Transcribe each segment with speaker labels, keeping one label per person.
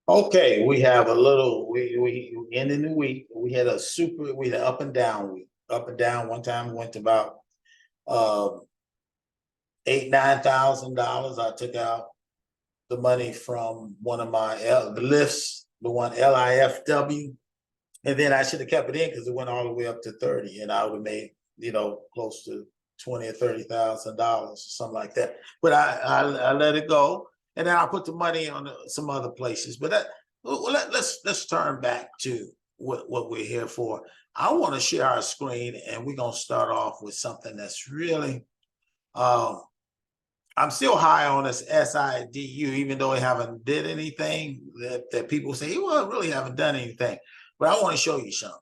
Speaker 1: Okay, we have a little. We ending the week. We had an up and down week. Up and down. One time we went to about uh, $8,000-9,000. I took out the money from one of my the lifts, the one LIFW, and then I should have kept it in because it went all the way up to 30, and I would have made close to 20 or $30,000 or something like that. But I let it go, and then I put the money on some other places. But let's turn back to what we're here for. I want to share our screen, and we're gonna start off with something that's really. I'm still high on this SIDU, even though I haven't did anything that people say, well, I really haven't done anything. But I want to show you something.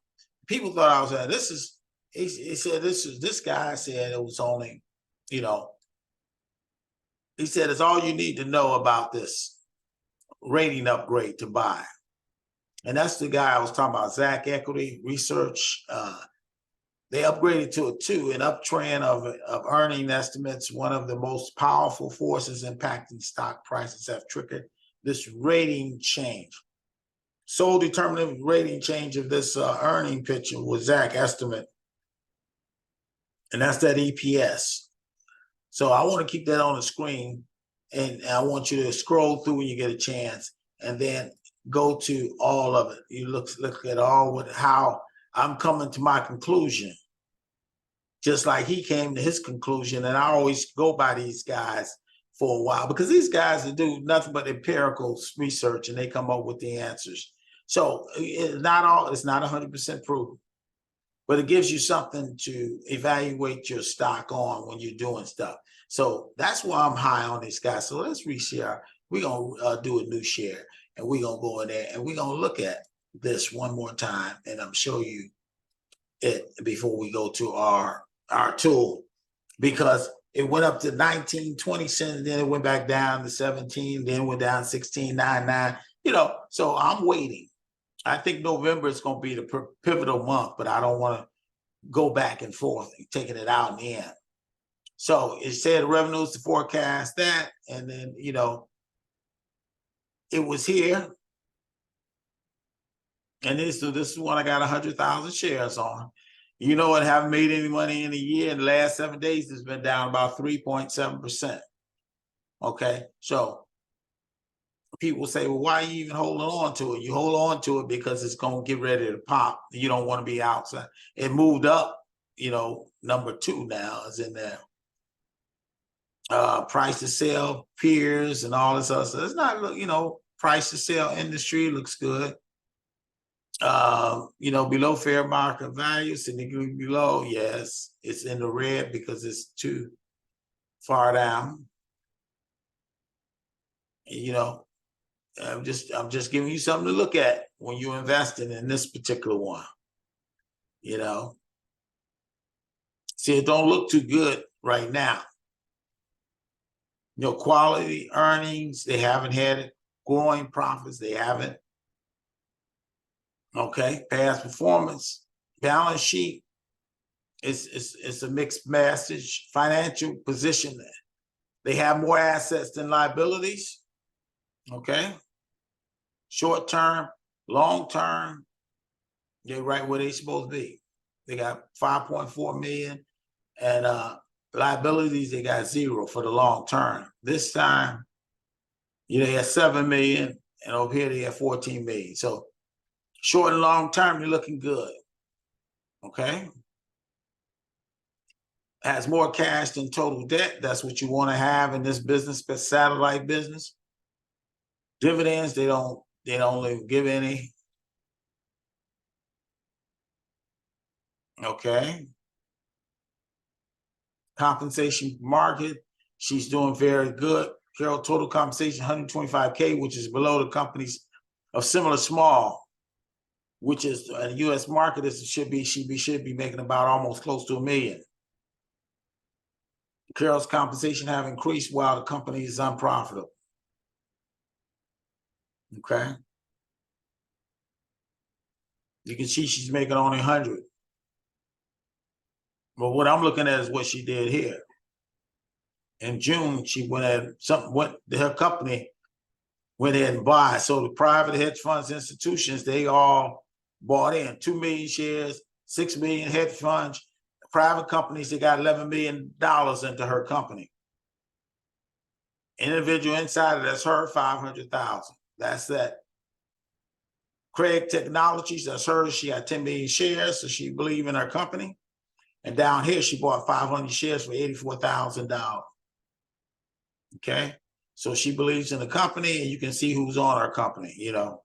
Speaker 1: People thought I was saying, he said, this guy said it was only, he said, it's all you need to know about this rating upgrade to buy. And that's the guy I was talking about, Zach Equity Research. They upgraded to a 2, an uptrend of earning estimates. One of the most powerful forces impacting stock prices have triggered this rating change. Sole determinative rating change of this earning picture was Zach estimate, and that's that EPS. So I want to keep that on the screen, and I want you to scroll through when you get a chance, and then go to all of it. You look at all how I'm coming to my conclusion, just like he came to his conclusion. And I always go by these guys for a while because these guys do nothing but empirical research and they come up with the answers. So it's not 100% proven, but it gives you something to evaluate your stock on when you're doing stuff. So that's why I'm high on these guys. So let's reshare. We're going to do a new share, and we're going to go in there and we're going to look at this one more time, and I'm show you it before we go to our tool, because it went up to 19-20 cents, then it went back down to 17, then went down 16.99. So I'm waiting. I think November is going to be the pivotal month, but I don't want to go back and forth and taking it out and in. So it said revenues to forecast that, and then it was here, and this is one I got 100,000 shares on. It haven't made any money in a year. In the last 7 days, it's been down about 3.7%. Okay, so people say, well, why are you even holding on to it? You hold on to it because it's going to get ready to pop. You don't want to be outside. It moved up, number 2 now is in there. Price to sell peers and all this other stuff. It's not, price to sell industry looks good. Below fair market value, significantly below. Yes, it's in the red because it's too far down. I'm just giving you something to look at when you're investing in this particular one. See, it don't look too good right now. Quality earnings, they haven't had it. Growing profits, they haven't. Okay, past performance, balance sheet, it's a mixed message. Financial position, they have more assets than liabilities. Okay, short term, long term, they're right where they're supposed to be. They got 5.4 million, and liabilities, they got 0 for the long term. This time, they had 7 million, and over here they have 14 million. So short and long term, you're looking good. Okay. Has more cash than total debt. That's what you want to have in this business, satellite business. Dividends, they don't give any. Okay. Compensation market, she's doing very good. Carol, total compensation 125K, which is below the companies of similar small, which is a U.S. market. Should be making about almost close to $1 million. Carol's compensation have increased while the company is unprofitable. Okay. You can see she's making only 100. But what I'm looking at is what she did here. In June, she went at her company went ahead and buy. So the private hedge funds, institutions, they all bought in 2 million shares, 6 million hedge funds, private companies, they got $11 million into her company. Individual insider, that's her, 500,000. That's that. Craig Technologies, that's her. She got 10 million shares, so she believe in her company. And down here, she bought 500 shares for $84,000. Okay, so she believes in the company, and you can see who's on her company, you know.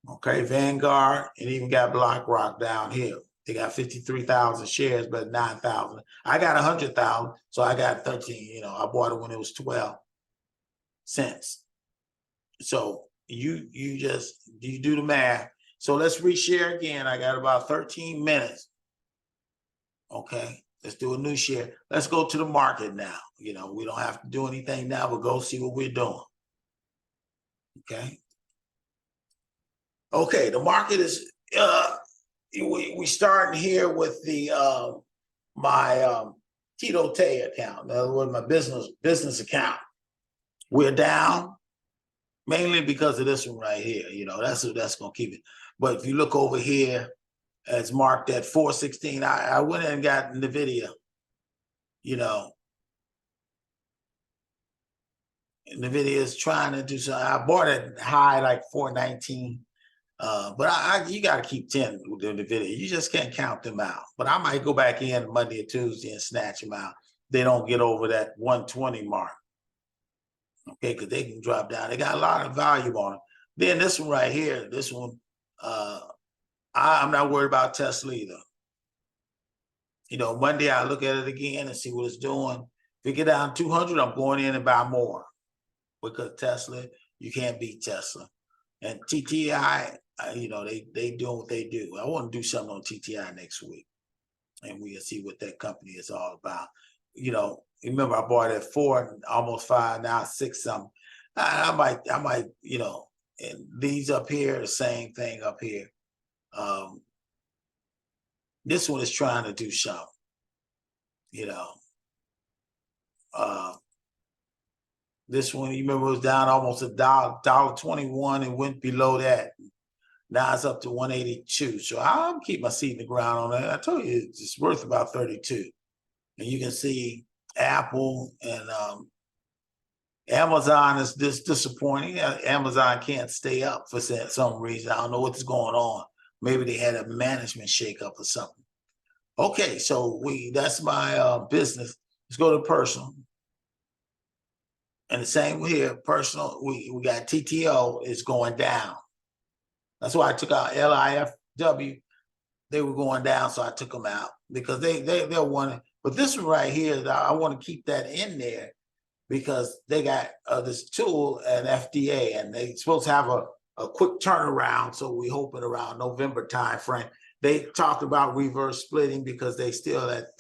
Speaker 1: Okay, Vanguard, and even got BlackRock down here. They got 53,000 shares, but 9,000. I got 100,000, so I got 13. You know, I bought it when it was 12 cents. So you do the math. So let's reshare again. I got about 13 minutes. Okay, let's do a new share. Let's go to the market now. You know, we don't have to do anything now, but go see what we're doing. Okay. Okay, the market is we starting here with the my Tito Tay account. In other words, my business account. We're down mainly because of this one right here. You know, that's gonna keep it. But if you look over here, it's marked at 416. I went in and got NVIDIA. You know, NVIDIA is trying to do something. I bought it high like 419. But you got to keep 10 with the NVIDIA. You just can't count them out. But I might go back in Monday or Tuesday and snatch them out. They don't get over that 120 mark. Okay, because they can drop down. They got a lot of value on them. Then this one right here, this one, I'm not worried about Tesla either. You know, Monday I look at it again and see what it's doing. If it get down 200, I'm going in and buy more. Because Tesla, you can't beat Tesla. And TTI, you know, they doing what they do. I want to do something on TTI next week, and we'll see what that company is all about. You know, remember I bought it at 4, almost 5, now 6 something. I might, you know, and these up here, the same thing up here. This one is trying to do something, you know. This one, you remember, it was down almost $1.21 and went below that. Now it's up to 182. So I'm keep my seat in the ground on that. I told you it's worth about 32. And you can see Apple and Amazon is disappointing. Amazon can't stay up for some reason. I don't know what's going on. Maybe they had a management shakeup or something. Okay, so that's my business. Let's go to personal. And the same here, personal, we got TTO is going down. That's why I took out LIFW. They were going down, so I took them out because they're wanting. But this one right here, I want to keep that in there because they got this tool at FDA, and they're supposed to have a quick turnaround. So we hoping around November timeframe. They talked about reverse splitting because they still at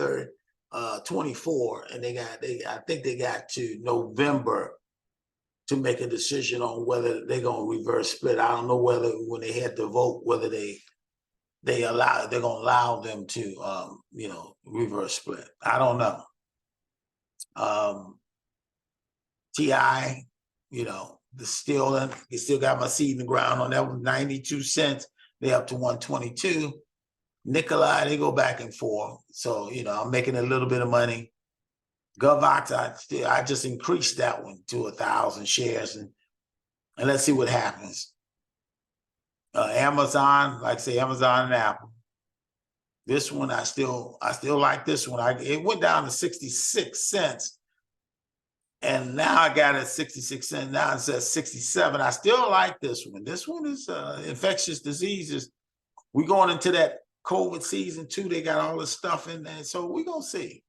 Speaker 1: 24, and I think they got to November to make a decision on whether they're gonna reverse split. I don't know whether when they had to vote whether they're gonna allow them to you know, reverse split. I don't know. TI, you know, you still got my seed in the ground on that one, 92 cents. They're up to 122. Nikolai, they go back and forth. So, you know, I'm making a little bit of money. GovOx, I just increased that one to 1,000 shares, and let's see what happens. Amazon, like I say, Amazon and Apple. This one, I still like this one. It went down to 66 cents, and now I got it at 66 cents. Now it says 67. I still like this one. This one is infectious diseases. We're going into that COVID season too. They got all this stuff in there, so we're gonna see.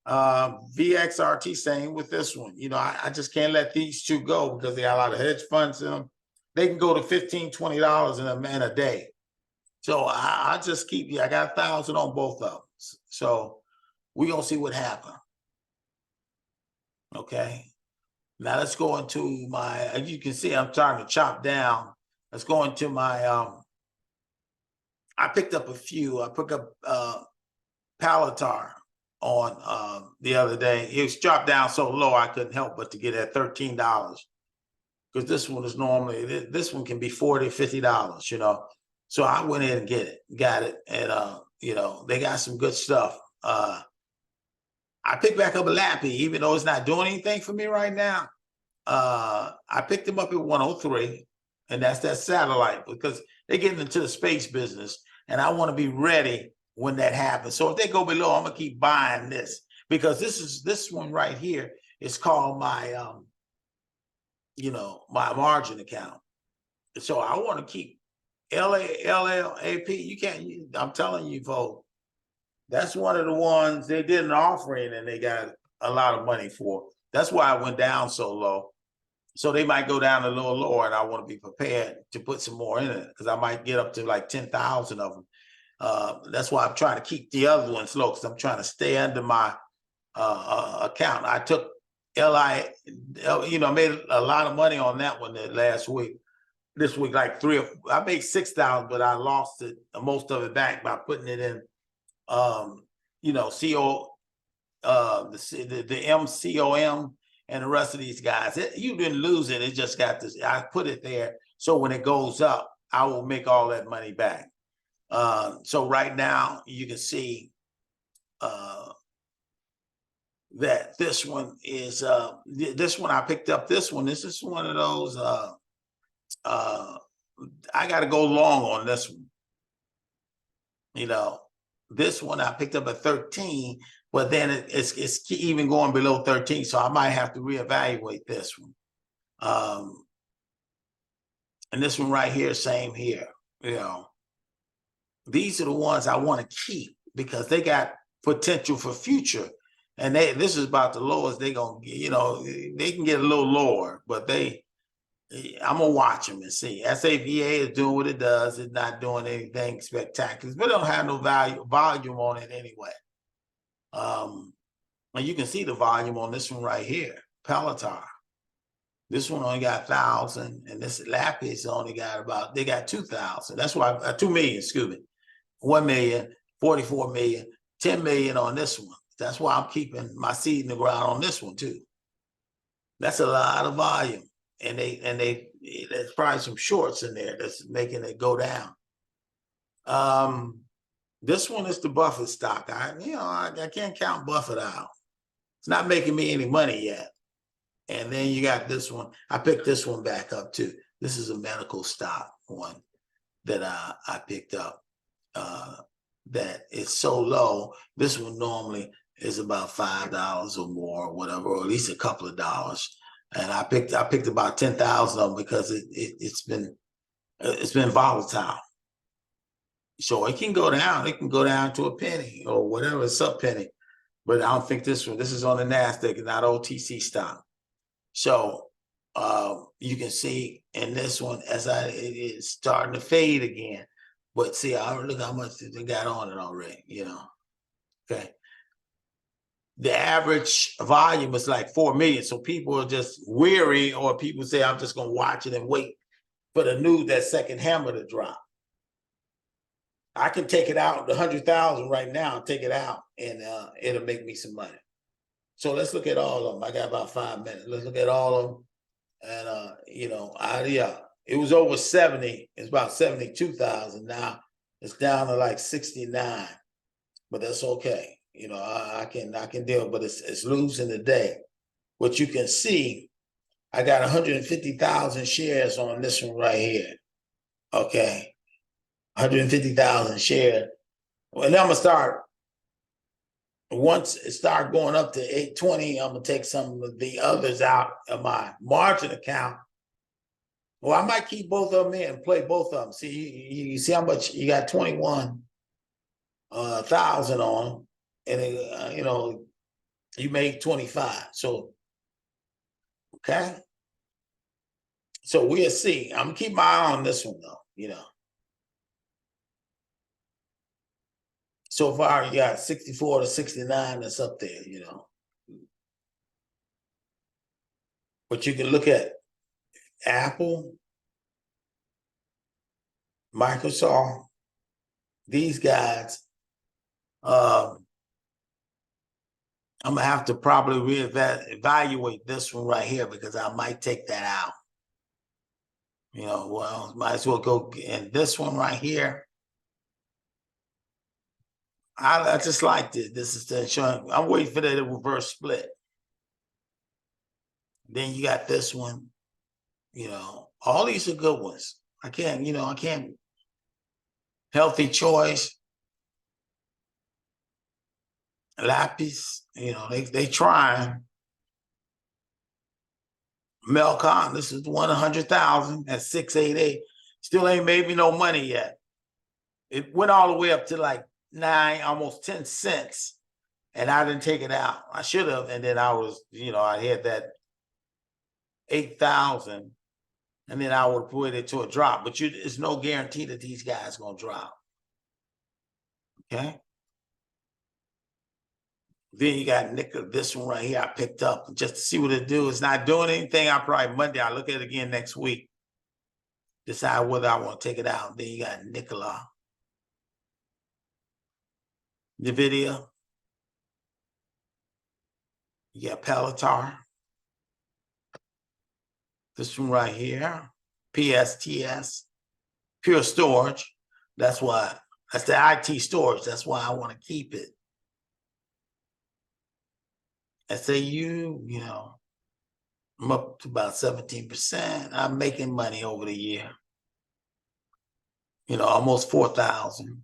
Speaker 1: VXRT, same with this one. You know, I just can't let these two go because they got a lot of hedge funds in them. They can go to $15, $20 in a day. So I just keep, I got 1,000 on both of them. So we're gonna see what happens. Okay. Now let's go into my, as you can see, I'm trying to chop down. Let's go into my, I picked up a few. I picked up Palatar on the other day. It was dropped down so low I couldn't help but to get at $13. because this one is normally, this one can be $40, $50, you know. So I went in and got it. And, you know, they got some good stuff. I picked back up a Lappy, even though it's not doing anything for me right now. I picked them up at 103, and that's that satellite, because they're getting into the space business, and I want to be ready when that happens. So if they go below, I'm gonna keep buying this, because this one right here is called my you know, my margin account. So I want to keep LLAP. You can't. I'm telling you, folks, that's one of the ones they did an offering and they got a lot of money for. That's why I went down so low. So they might go down a little lower, and I want to be prepared to put some more in it, because I might get up to like 10,000 of them. That's why I'm trying to keep the other ones low, because I'm trying to stay under my account. I took LI, you know, made a lot of money on that one last week. This week, like I made 6,000, but I lost it, most of it back by putting it in, you know, the MCOM and the rest of these guys. You didn't lose it. It just got this. I put it there, so when it goes up, I will make all that money back. So right now you can see that this one is this one I picked up. This is one of those. I got to go long on this one. You know, this one I picked up at 13, but then it's even going below 13, so I might have to reevaluate this one. And this one right here, same here. You know, these are the ones I want to keep because they got potential for future. And this is about the lowest they gonna, you know, they can get a little lower, but I'm gonna watch them and see. SAVA is doing what it does. It's not doing anything spectacular, but it don't have no volume on it anyway. And you can see the volume on this one right here, Peloton. This one only got 1,000, and this Lapis only got they got 2,000. That's why 2 million, excuse me, 1 million, 44 million, 10 million on this one. That's why I'm keeping my seed in the ground on this one too. That's a lot of volume. And there's probably some shorts in there that's making it go down. This one is the Buffett stock. I can't count Buffett out. It's not making me any money yet. And then you got this one. I picked this one back up too. This is a medical stock one that I picked up. That is so low. This one normally is about $5 or more, or whatever, or at least a couple of dollars. And I picked about 10,000 of them because it's been volatile. So it can go down. It can go down to a penny or whatever, it's a penny. But I don't think this one. This is on the NASDAQ, and not OTC stock. So you can see in this one it's starting to fade again. But see, look how much they got on it already. You know, okay. The average volume is like 4 million. So people are just weary, or people say, I'm just going to watch it and wait for the news, that second hammer to drop. I can take it out, the 100,000 right now, take it out, and it'll make me some money. So let's look at all of them. I got about 5 minutes. Let's look at all of them. And, you know, it was over 70. It's about 72,000 now. It's down to like 69, but that's okay. You know, I can deal, but it's losing the day. What you can see, I got 150,000 shares on this one right here. Okay, 150,000 shares. Well, then I'm gonna start. Once it start going up to 820, I'm gonna take some of the others out of my margin account. Well, I might keep both of them in and play both of them. See, you see how much you got? 21,000 on them. And you know, you made 25. So, okay. So we'll see. I'm gonna keep my eye on this one though, you know. So far, you got 64 to 69 that's up there, you know. But you can look at Apple, Microsoft, these guys. I'm gonna have to probably reevaluate this one right here, because I might take that out. You know, well, might as well go in this one right here. I just liked it. This is the insurance. I'm waiting for the reverse split. Then you got this one. You know, all these are good ones. I can't. Healthy Choice, Lapis. You know, they trying. Melcon, this is 100,000 at 688. Still ain't made me no money yet. It went all the way up to like 9, almost 10 cents. And I didn't take it out. I should have. And then I was, I had that 8,000. And then I would put it to a drop. But it's no guarantee that these guys going to drop. Okay. Then you got nickel, this one right here I picked up just to see what it do. It's not doing anything. I'll probably Monday, I'll look at it again next week. Decide whether I want to take it out. Then you got Nicola. NVIDIA. You got Pelotar. This one right here. PSTS. Pure Storage. That's the IT storage. That's why I want to keep it. SAU, I'm up to about 17%. I'm making money over the year. Almost 4,000.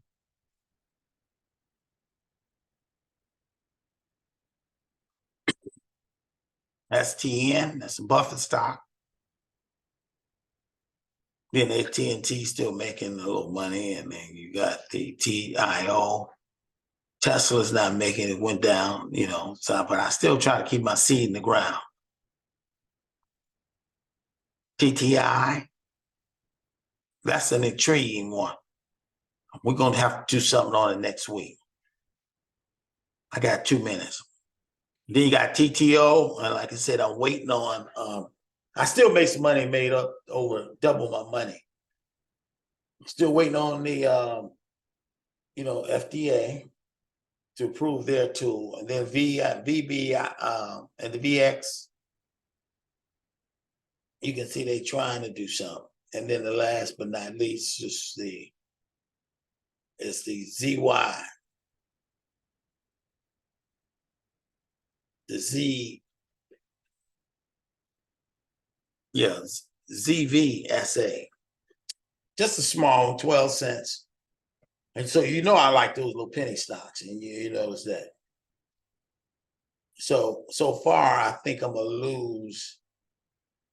Speaker 1: STN, that's a Buffett stock. Then AT&T still making a little money, and then you got the TIO. Tesla's not making it, went down, but I still try to keep my seed in the ground. TTI, that's an intriguing one. We're going to have to do something on it next week. I got 2 minutes. Then you got TTO, and like I said, I'm waiting on, I still make some money, made up over double my money. Still waiting on the, FDA to approve their tool. And then VB, and the VX, you can see they trying to do something. And then the last but not least, is the ZY. The ZVSA. Just a small 12 cents. And so I like those little penny stocks, and you notice that. So far, I think I'm gonna lose.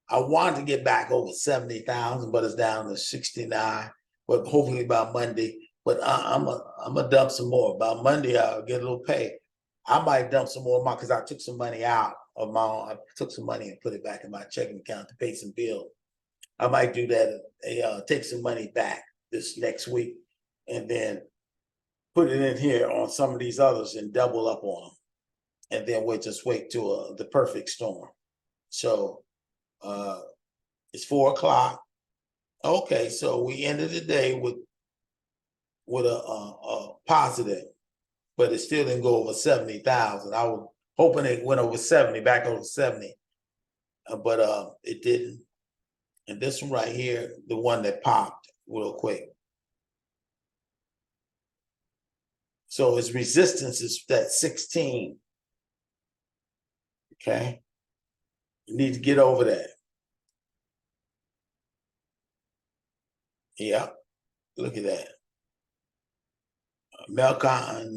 Speaker 1: I wanted to get back over 70,000, but it's down to 69. But hopefully by Monday. But I'm gonna dump some more. By Monday, I'll get a little pay. I might dump some more because I took some money out of my own. I took some money and put it back in my checking account to pay some bills. I might do that. Take some money back this next week, and then put it in here on some of these others and double up on them. And then we'll just wait till the perfect storm. So it's 4 o'clock. Okay, so we ended the day with a positive, but it still didn't go over 70,000. I was hoping it went over 70, back over 70, but it didn't. And this one right here, the one that popped real quick. So its resistance is that 16. Okay. You need to get over that. Yeah. Look at that. Melcon,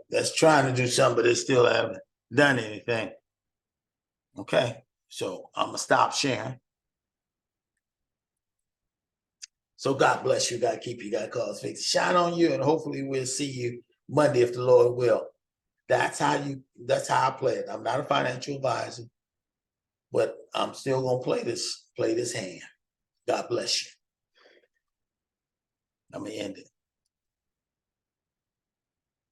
Speaker 1: that's trying to do something, but they still haven't done anything. Okay. So I'm going to stop sharing. So God bless you. God keep you. God cause faith shine on you, and hopefully we'll see you Monday if the Lord will. That's how I play it. I'm not a financial advisor, but I'm still gonna play this hand. God bless you. I'm gonna end it.